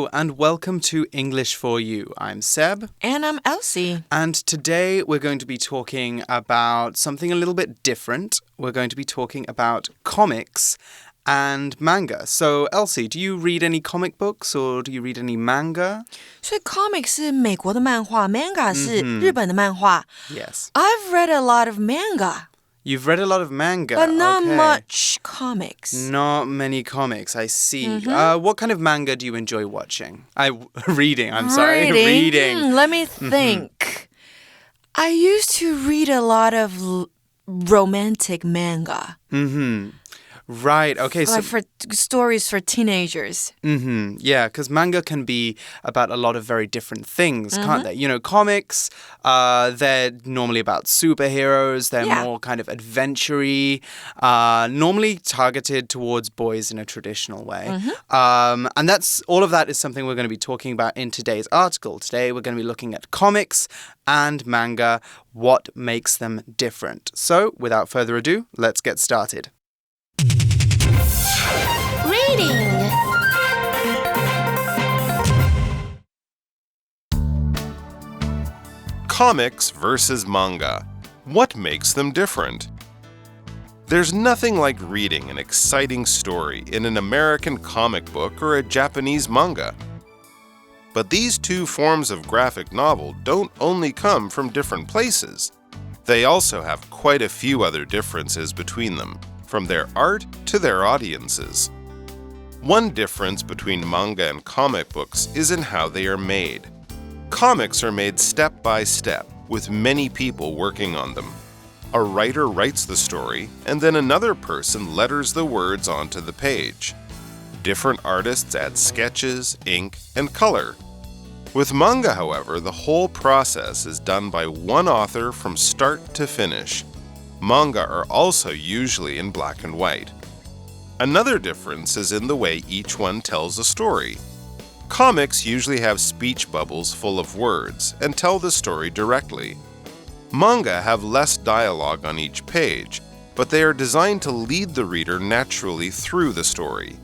Hello and welcome to English for You. I'm Seb. And I'm Elsie. And today we're going to be talking about something a little bit different. We're going to be talking about comics and manga. So, Elsie, do you read any comic books or do you read any manga? 所以 comic 是美国的漫画 manga 是日本的漫画 Yes. I've read a lot of manga. You've read a lot of manga. But not okay. much comics. Not many comics, I see. What kind of manga do you enjoy watching? Reading, I'm sorry. Reading. Let me think. I used to read a lot of romantic manga. Right, okay. Like for stories for teenagers. Yeah, because manga can be about a lot of very different things, can't they? You know, comics, they're normally about superheroes. They're more kind of adventure-y, normally targeted towards boys in a traditional way. And all of that is something we're going to be talking about in today's article. Today, we're going to be looking at comics and manga, what makes them different. So, without further ado, let's get started. Reading. Comics versus manga. What makes them different? There's nothing like reading an exciting story in an American comic book or a Japanese manga. But these two forms of graphic novel don't only come from different places. They also have quite a few other differences between them, from their art to their audiences. One difference between manga and comic books is in how they are made. Comics are made step by step, with many people working on them. A writer writes the story, and then another person letters the words onto the page. Different artists add sketches, ink, and color. With manga, however, the whole process is done by one author from start to finish. Manga are also usually in black and white. Another difference is in the way each one tells a story. Comics usually have speech bubbles full of words and tell the story directly. Manga have less dialogue on each page, but they are designed to lead the reader naturally through the story.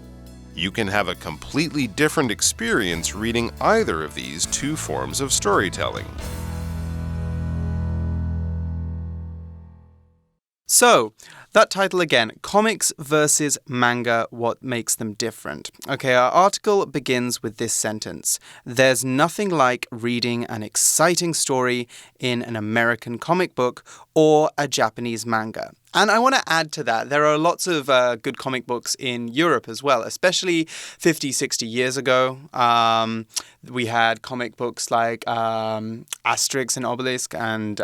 You can have a completely different experience reading either of these two forms of storytelling. So, that title again, Comics versus Manga, What Makes Them Different? Okay, our article begins with this sentence. There's nothing like reading an exciting story in an American comic book or a Japanese manga. And I want to add to that, there are lots of good comic books in Europe as well, especially 50, 60 years ago. We had comic books like Asterix and Obelix and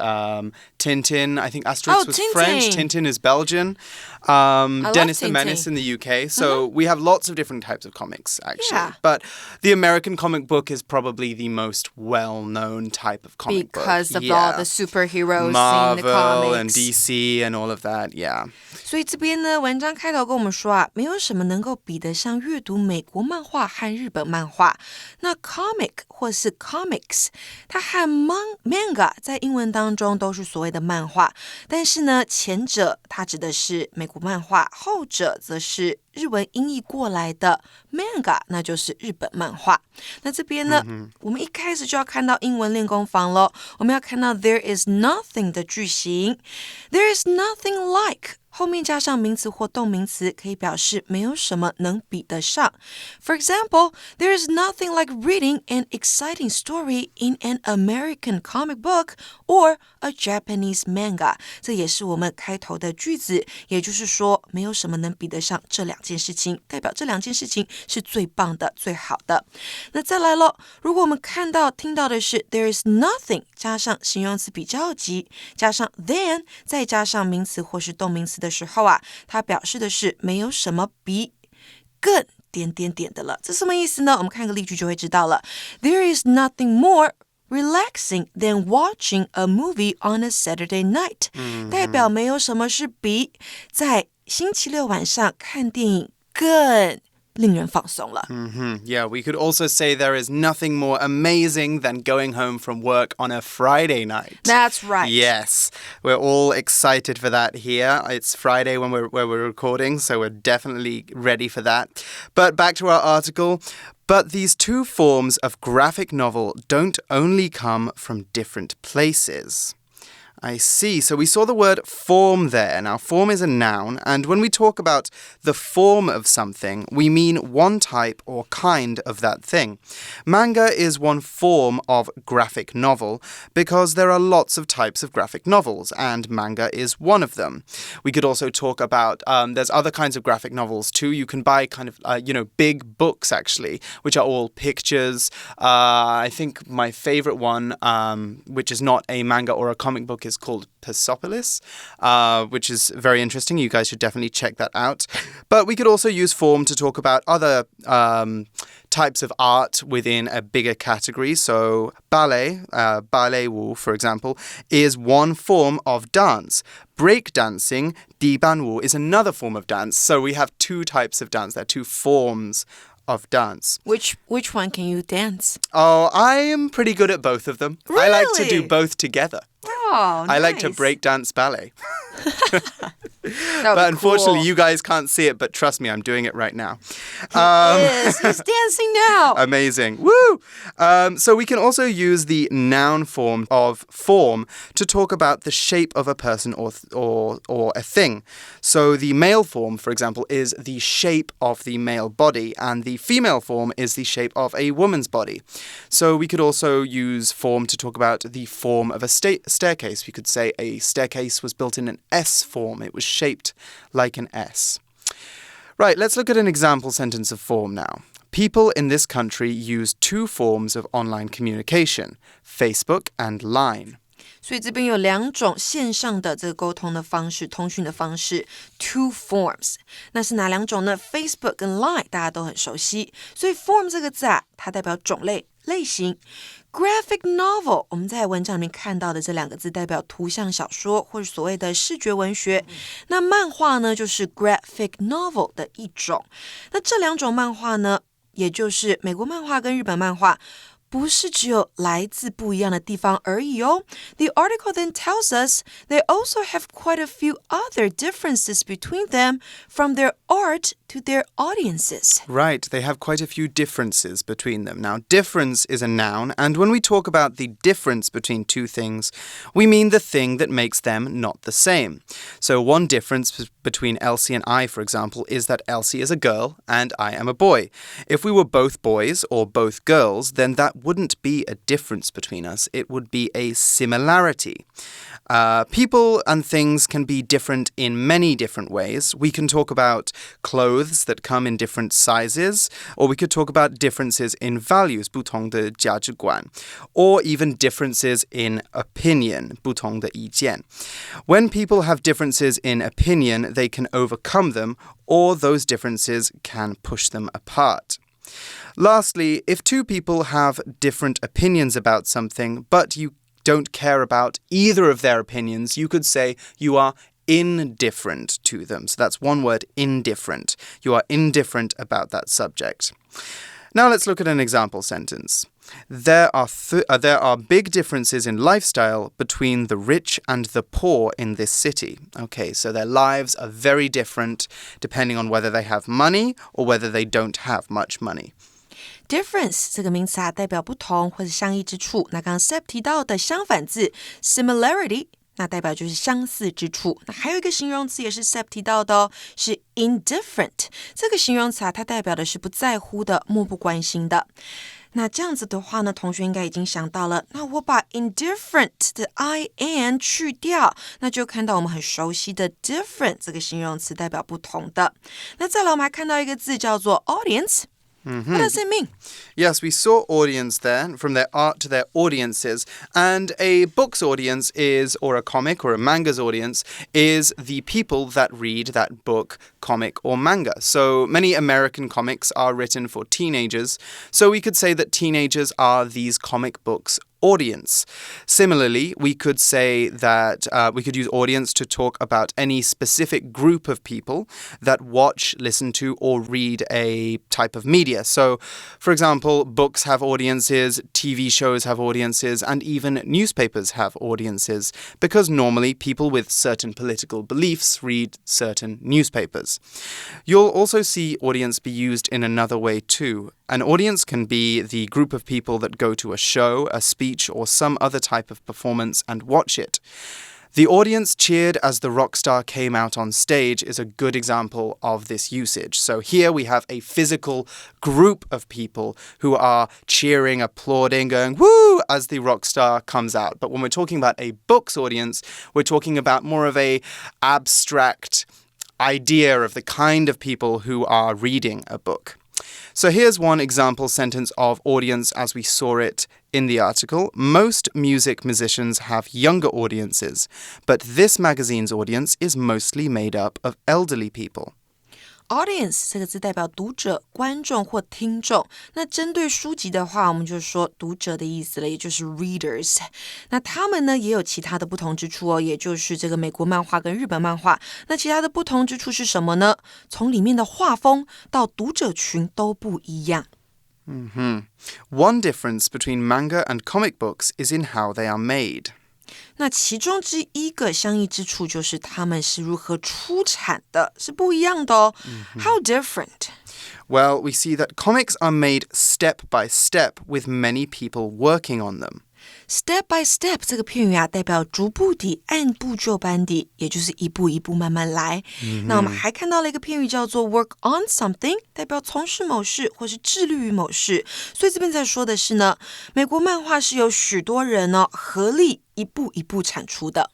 Tintin. I think Asterix was Tintin. French, Tintin is Belgian. Dennis the Tintin. Menace in the UK. So we have lots of different types of comics, actually. Yeah. But the American comic book is probably the most well-known type of comic book. Because of all the superheroes Marvel in the comics. and DC and all of that, yeah. 所以这边呢，文章开头跟我们说啊，没有什么能够比得上阅读美国漫画和日本漫画。那 comic 或是 comics， 它和 manga 在英文当中都是所谓的漫画，但是呢，前者它指的是美国漫画，后者则是日文音译过来的 manga， 那就是日本漫画。那这边呢，我们一开始就要看到英文练功房咯，我们要看到 there is nothing 的句型 ，there is nothing like。后面加上名词或动名词，可以表示没有什么能比得上。For example, there is nothing like reading an exciting story in an American comic book or a Japanese manga. 这也是我们开头的句子，也就是说，没有什么能比得上这两件事情，代表这两件事情是最棒的、最好的。那再来咯，如果我们听到的是 there is nothing 加上形容词比较级，加上 then 再加上名词或是动名词的时候啊，它表示的是没有什么比更的了。这什么意思呢？我们看个例句就会知道了。There is nothing more relaxing than watching a movie on a Saturday night. 代表没有什么是比在星期六晚上看电影更令人放松了。Yeah, we could also say there is nothing more amazing than going home from work on a Friday night. That's right. Yes, we're all excited for that here. It's Friday when we're recording, so we're definitely ready for that. But back to our article. But these two forms of graphic novel don't only come from different places. I see. So we saw the word form there. Now, form is a noun, and when we talk about the form of something, we mean one type or kind of that thing. Manga is one form of graphic novel because there are lots of types of graphic novels, and manga is one of them. We could also talk about, there's other kinds of graphic novels too. You can buy kind of, big books actually, which are all pictures. I think my favorite one, which is not a manga or a comic book, is called Persepolis, which is very interesting. You guys should definitely check that out. But we could also use form to talk about other types of art within a bigger category. So ballet, ballet wu, for example, is one form of dance. Breakdancing, 地板舞, is another form of dance. So we have two types of dance. There are two forms of dance. Which one can you dance? Oh, I am pretty good at both of them. Really? I like to do both together. Oh, nice. I like to break dance ballet. But unfortunately, cool. you guys can't see it, but trust me, I'm doing it right now. Yes, he's dancing now. Amazing. Woo! So we can also use the noun form of form to talk about the shape of a person or a thing. So the male form, for example, is the shape of the male body, and the female form is the shape of a woman's body. So we could also use form to talk about the form of a staircase. We could say a staircase was built in an S form. It was shaped like an S. Right, let's look at an example sentence of form now. People in this country use two forms of online communication, Facebook and Line. 所以这边有两种线上的这个沟通的方式，通讯的方式 ，two forms。那是哪两种呢 ？Facebook 跟 Line 大家都很熟悉，所以 form 这个字啊，它代表种类、类型。Graphic novel， 我们在文章里面看到的这两个字代表图像小说或者所谓的视觉文学。那漫画呢，就是 graphic novel 的一种。那这两种漫画呢，也就是美国漫画跟日本漫画。不是只有来自不一样的地方而已哦。The article then tells us they also have quite a few other differences between them from their art to their audiences. Right, they have quite a few differences between them. Now, difference is a noun, and when we talk about the difference between two things, we mean the thing that makes them not the same. So one difference between Elsie and I, for example, is that Elsie is a girl and I am a boy. If we were both boys or both girls, then that wouldn't be a difference between us. It would be a similarity. People and things can be different in many different ways. We can talk about clothes that come in different sizes, or we could talk about differences in values, 不同的价值观, or even differences in opinion, 不同的意见. When people have differences in opinion, they can overcome them, or those differences can push them apart. Lastly, if two people have different opinions about something, but you don't care about either of their opinions, you could say you are indifferent to them. So that's one word, indifferent. You are indifferent about that subject. Now let's look at an example sentence. There are big differences in lifestyle between the rich and the poor in this city. Okay, so their lives are very different depending on whether they have money or whether they don't have much money. Difference 这个名词啊，代表不同或者相异之处。那刚刚 Seb 提到的相反字 similarity， 那代表就是相似之处。那还有一个形容词也是 Seb 提到的哦，是 indifferent。这个形容词啊，它代表的是不在乎的、漠不关心的。那这样子的话呢，同学应该已经想到了。那我把 indifferent 的 in 去掉，那就看到我们很熟悉的 different 这个形容词代表不同的。那再来我们还看到一个字叫做 audience。What does it mean? Yes, we saw audience there, from their art to their audiences. And a book's audience is, or a comic or a manga's audience, is the people that read that book, comic, or manga. So many American comics are written for teenagers. So we could say that teenagers are these comic books' audience. Similarly, we could say that we could use audience to talk about any specific group of people that watch, listen to, or read a type of media. So, for example, books have audiences, TV shows have audiences, and even newspapers have audiences, because normally people with certain political beliefs read certain newspapers. You'll also see audience be used in another way too. An audience can be the group of people that go to a show, a speech, or some other type of performance and watch it. The audience cheered as the rock star came out on stage is a good example of this usage. So here we have a physical group of people who are cheering, applauding, going woo as the rock star comes out. But when we're talking about a book's audience, we're talking about more of a abstract idea of the kind of people who are reading a book. So here's one example sentence of audience as we saw it in the article. Most music musicians have younger audiences, but this magazine's audience is mostly made up of elderly people.Audience 这个字代表读者、观众或听众。那针对书籍的话，我们就说读者的意思了，也就是 readers。那他们呢也有其他的不同之处哦，也就是这个美国漫画跟日本漫画。那其他的不同之处是什么呢？从里面的画风到读者群都不一样。One difference between manga and comic books is in how they are made.那其中之一个相异之处就是他们是如何出产的，是不一样的哦。How different? Well, we see that comics are made step by step with many people working on them.Step by step 这个片语啊，代表逐步地、按部就班地，也就是一步一步慢慢来。那我们还看到了一个片语叫做 work on something， 代表从事某事或是致力于某事。所以这边在说的是呢，美国漫画是由许多人合力一步一步产出的。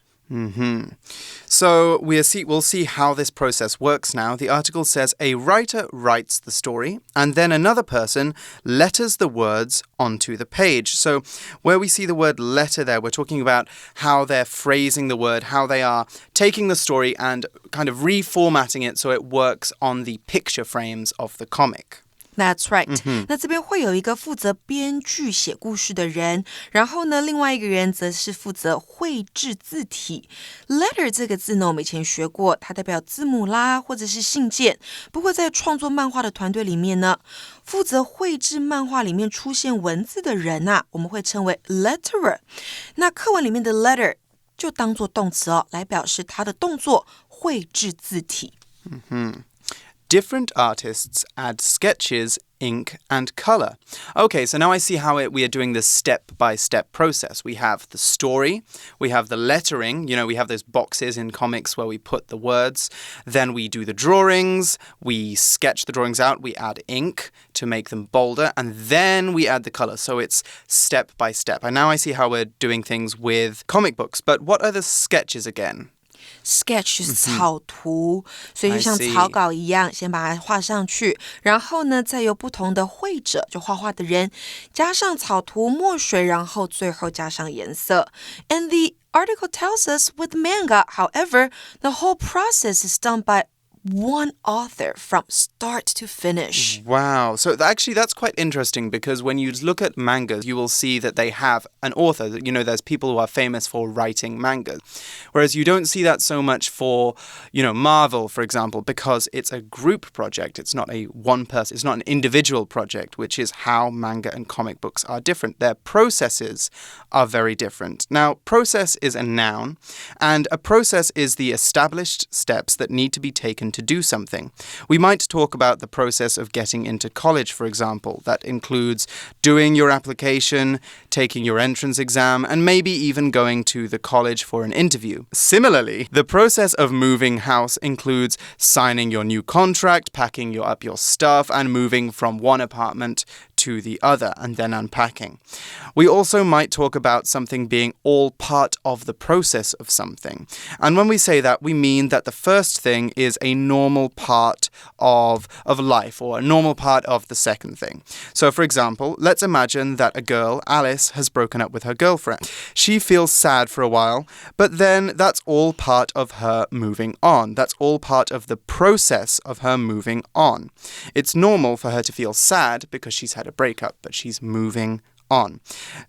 So we'll see how this process works now. The article says a writer writes the story and then another person letters the words onto the page. So where we see the word letter there, we're talking about how they're phrasing the word, how they are taking the story and kind of reformatting it so it works on the picture frames of the comic.That's right. 那这边会有一个负责编剧写故事的人，然后呢，另外一个人则是负责绘制字体。Letter 这个字呢，我们以前学过，它代表字母啦，或者是信件。不过在创作漫画的团队里面呢，负责绘制漫画里面出现文字的人啊，我们会称为 letterer。那课文里面的 letter 就当作动词来表示他的动作绘制字体。Different artists add sketches, ink, and color. Okay, so now I see how we are doing this step-by-step process. We have the story, we have the lettering, we have those boxes in comics where we put the words, then we do the drawings, we sketch the drawings out, we add ink to make them bolder, and then we add the color. So it's step-by-step. And now I see how we're doing things with comic books. But what are the sketches again?Sketch 就是草图，所以就像草稿一样，先把它画上去，然后呢，再由不同的绘者，就画画的人，加上草图、墨水，然后最后加上颜色。And the article tells us with manga, however, the whole process is done by one author from start to finish. Wow. So actually that's quite interesting because when you look at mangas, you will see that they have an author. There's people who are famous for writing manga. Whereas you don't see that so much for, Marvel, for example, because it's a group project. It's not a one person. It's not an individual project, which is how manga and comic books are different. Their processes are very different. Now, process is a noun, and a process is the established steps that need to be taken to do something. We might talk about the process of getting into college, for example. That includes doing your application, taking your entrance exam, and maybe even going to the college for an interview. Similarly, the process of moving house includes signing your new contract, packing up your stuff, and moving from one apartment to the other, and then unpacking. We also might talk about something being all part of the process of something. And when we say that, we mean that the first thing is a normal part of life, or a normal part of the second thing. So, for example, let's imagine that a girl, Alice, has broken up with her girlfriend. She feels sad for a while, but then that's all part of her moving on. That's all part of the process of her moving on. It's normal for her to feel sad because she's had a breakup, but she's moving on.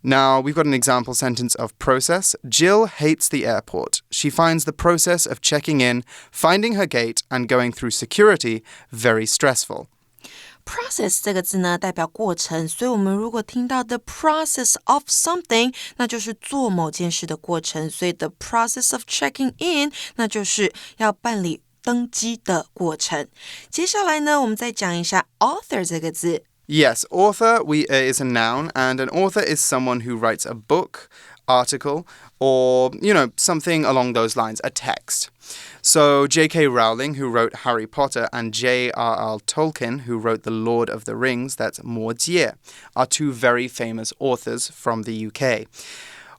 Now, we've got an example sentence of process. Jill hates the airport. She finds the process of checking in, finding her gate, and going through security very stressful.Process 这个字呢代表过程，所以我们如果听到 the process of something 那就是做某件事的过程，所以 the process of checking in 那就是要办理登机的过程。接下来呢我们再讲一下 author 这个字。Yes, author is a noun, and an author is someone who writes a book, article, or, something along those lines, a text.So J.K. Rowling, who wrote Harry Potter, and J.R.R. Tolkien, who wrote The Lord of the Rings, that's 魔戒, are two very famous authors from the UK.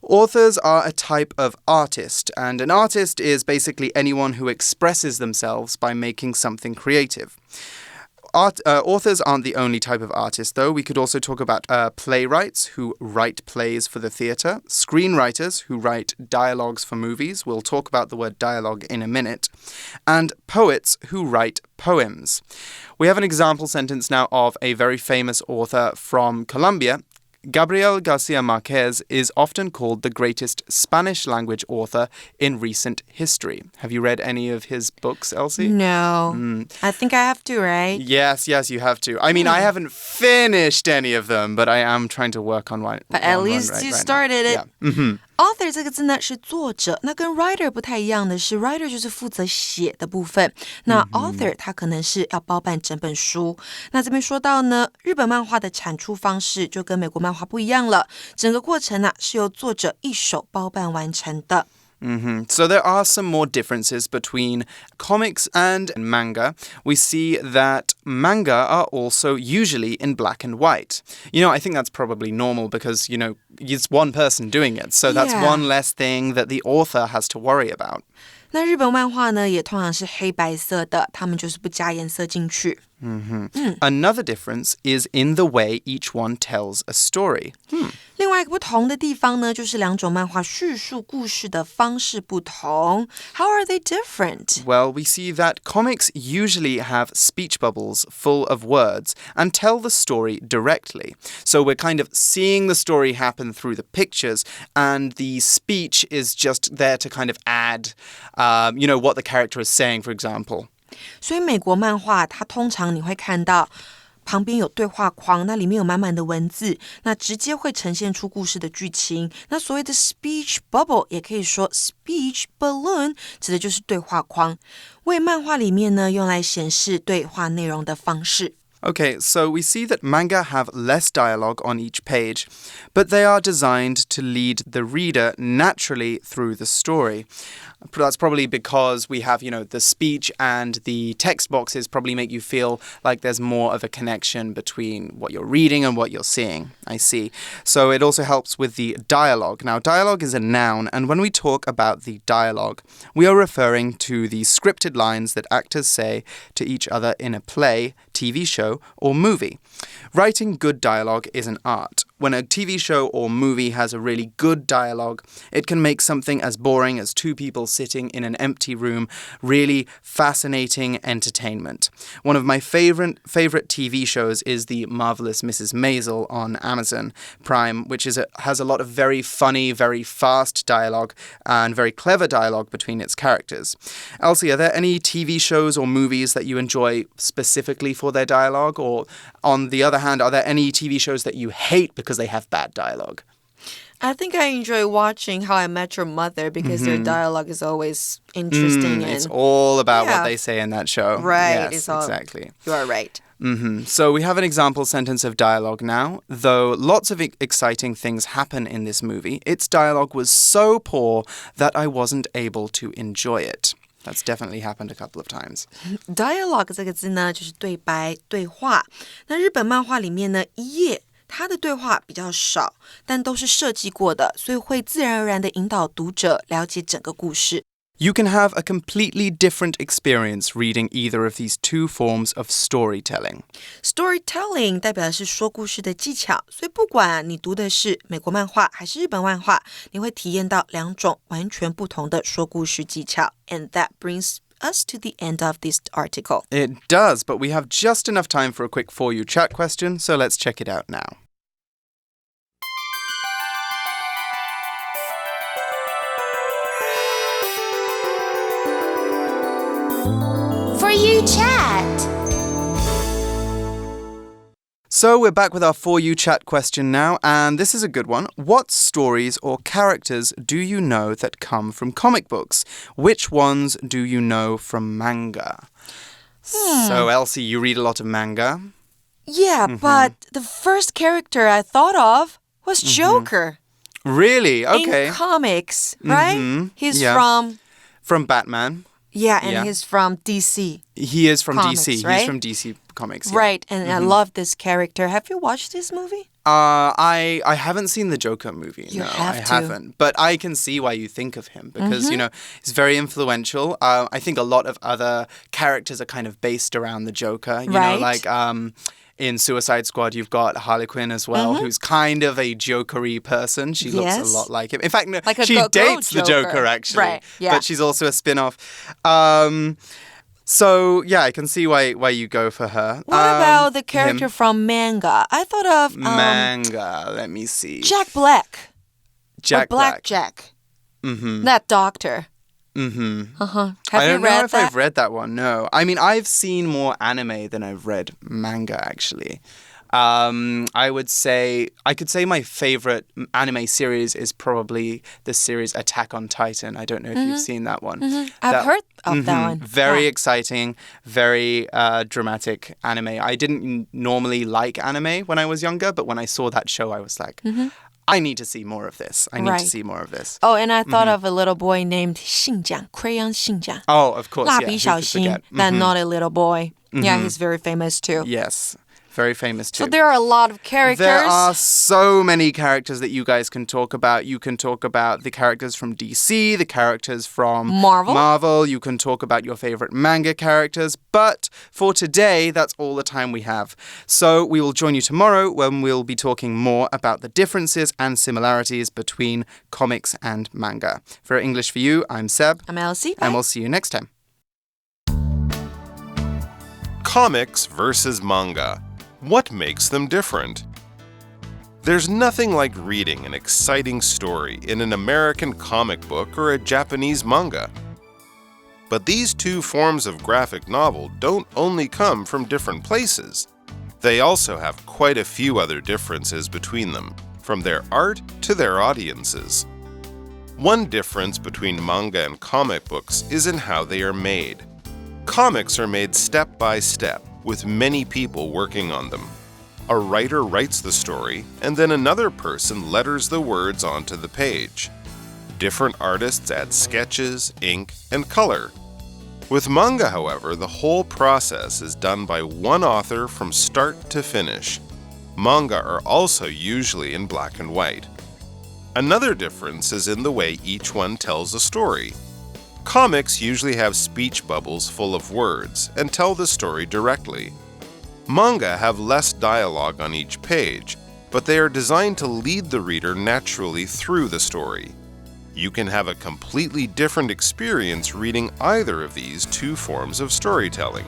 Authors are a type of artist, and an artist is basically anyone who expresses themselves by making something creative.Authors aren't the only type of artist, though. We could also talk about playwrights who write plays for the theatre, screenwriters who write dialogues for movies. We'll talk about the word dialogue in a minute. And poets who write poems. We have an example sentence now of a very famous author from Colombia.Gabriel Garcia Marquez is often called the greatest Spanish-language author in recent history. Have you read any of his books, Elsie? No. I think I have to, right? Yes, you have to. I mean, I haven't finished any of them, but I am trying to work on one. But at least you started it. Yeah. Author 这个字呢是作者，那跟 writer 不太一样的是 writer 就是负责写的部分，那 author 他可能是要包办整本书。那这边说到呢，日本漫画的产出方式就跟美国漫画不一样了，整个过程呢是由作者一手包办完成的。So there are some more differences between comics and manga. We see that manga are also usually in black and white. I think that's probably normal because, it's one person doing it. So that's one less thing that the author has to worry about. 那日本漫画呢也通常是黑白色的，他们就是不加颜色进去。Another difference is in the way each one tells a story. 另外一个不同的地方呢，就是两种漫画叙述故事的方式不同。How are they different? Well, we see that comics usually have speech bubbles full of words and tell the story directly. So we're kind of seeing the story happen through the pictures, and the speech is just there to kind of add, what the character is saying, for example.所以美国漫画它通常你会看到旁边有对话框，那里面有满满的文字，那直接会呈现出故事的剧情。那所谓的 speech bubble 也可以说 speech balloon， 指的就是对话框，为漫画里面呢用来显示对话内容的方式。Okay, so we see that manga have less dialogue on each page, but they are designed to lead the reader naturally through the story. That's probably because we have, the speech and the text boxes probably make you feel like there's more of a connection between what you're reading and what you're seeing. I see. So it also helps with the dialogue. Now, dialogue is a noun, and when we talk about the dialogue, we are referring to the scripted lines that actors say to each other in a play, TV show, or movie. Writing good dialogue is an art. When a TV show or movie has a really good dialogue, it can make something as boring as two people sitting in an empty room really fascinating entertainment. One of my favorite TV shows is The Marvelous Mrs. Maisel on Amazon Prime, which has a lot of very funny, very fast dialogue and very clever dialogue between its characters. Elsie, are there any TV shows or movies that you enjoy specifically for their dialogue? Or on the other hand, are there any TV shows that you hate because they have bad dialogue? I think I enjoy watching How I Met Your Mother because their dialogue is always interesting. It's all about what they say in that show. Right. Yes, exactly. You are right. So we have an example sentence of dialogue now. Though lots of exciting things happen in this movie, its dialogue was so poor that I wasn't able to enjoy it. That's definitely happened a couple of times. Dialogue 这个字呢，就是对白、对话。那日本漫画里面呢，一页它的对话比较少，但都是设计过的，所以会自然而然的引导读者了解整个故事。You can have a completely different experience reading either of these two forms of storytelling. Storytelling 代表的是说故事的技巧，所以不管你读的是美国漫画还是日本漫画，你会体验到两种完全不同的说故事技巧。And that brings us to the end of this article. It does, but we have just enough time for a quick For You Chat question, so let's check it out now. You Chat. So we're back with our For You Chat question now, and this is a good one. What stories or characters do you know that come from comic books? Which ones do you know from manga? So, Elsie, you read a lot of manga? Yeah, but the first character I thought of was Joker. Really? Okay. In comics, right? He's from Batman. Yeah, and he's from DC. He is from Comics, DC. right? He's from DC Comics. Yeah. Right, and I love this character. Have you watched this movie? I haven't seen the Joker movie. You no, have I to. haven't. But I can see why you think of him because, you know, he's very influential. I think a lot of other characters are kind of based around the Joker. You know, like in Suicide Squad, you've got Harley Quinn as well, who's kind of a joker-y person. She looks a lot like him. In fact, no, like she dates the Joker, actually. Right, yeah. But she's also a spin-off. So, yeah, I can see why you go for her. What about the character from manga? I thought of... manga, let me see. Jack Black. Jack Black. Jack. That doctor. Have you I don't read know if I've read that one, no. I mean, I've seen more anime than I've read manga, actually. I could say my favorite anime series is probably the series Attack on Titan. I don't know if you've seen that one. I've heard of that one. Very exciting, very dramatic anime. I didn't normally like anime when I was younger, but when I saw that show, I was like, I need to see more of this. I need to see more of this. Oh, and I thought of a little boy named 信长, Crayon 信长. Oh, of course, 蜡 yeah. 笔 who 小 could 新, forget? that naughty little boy. Yeah, he's very famous too. Yes, very famous too. So there are a lot of characters. There are so many characters that you guys can talk about. You can talk about the characters from DC, the characters from Marvel. You can talk about your favorite manga characters. But for today, that's all the time we have. So we will join you tomorrow when we'll be talking more about the differences and similarities between comics and manga. For English for You, I'm Seb. I'm Elsie. And we'll see you next time. Comics versus manga. What makes them different? There's nothing like reading an exciting story in an American comic book or a Japanese manga. But these two forms of graphic novel don't only come from different places. They also have quite a few other differences between them, from their art to their audiences. One difference between manga and comic books is in how they are made. Comics are made step by step, with many people working on them. A writer writes the story, and then another person letters the words onto the page. Different artists add sketches, ink, and color. With manga, however, the whole process is done by one author from start to finish. Manga are also usually in black and white. Another difference is in the way each one tells a story. Comics usually have speech bubbles full of words and tell the story directly. Manga have less dialogue on each page, but they are designed to lead the reader naturally through the story. You can have a completely different experience reading either of these two forms of storytelling.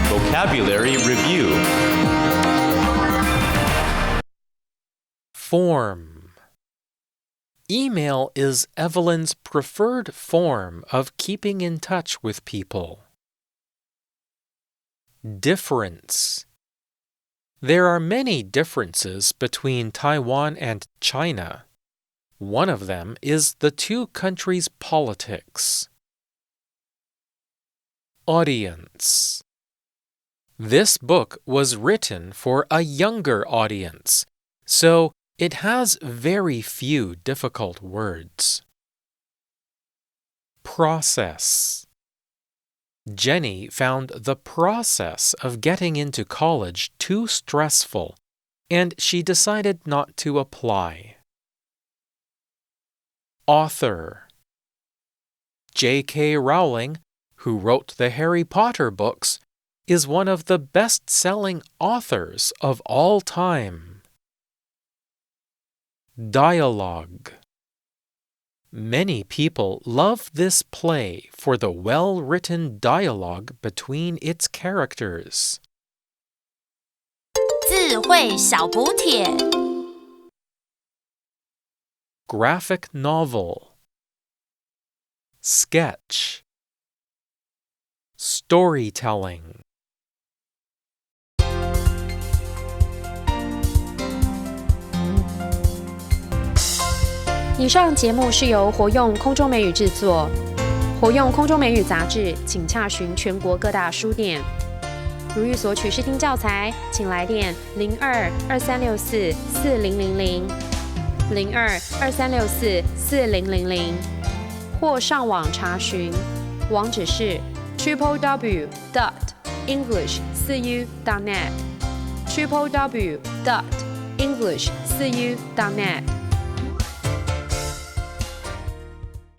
Vocabulary Review. Form. Email is Evelyn's preferred form of keeping in touch with people. Difference. There are many differences between Taiwan and China. One of them is the two countries' politics. Audience. This book was written for a younger audience, so it has very few difficult words. Process. Jenny found the process of getting into college too stressful, and she decided not to apply. Author. J.K. Rowling, who wrote the Harry Potter books, is one of the best-selling authors of all time. Dialogue. Many people love this play for the well-written dialogue between its characters. 智慧小补帖 graphic novel, sketch, storytelling. 以上节目是由活用空中美语制作，活用空中美语杂志，请洽询全国各大书店。如欲索取试听教材，请来电02-2364-4000 02-2364-4000，或上网查询，网址是 www.english4u.net www.english4u.net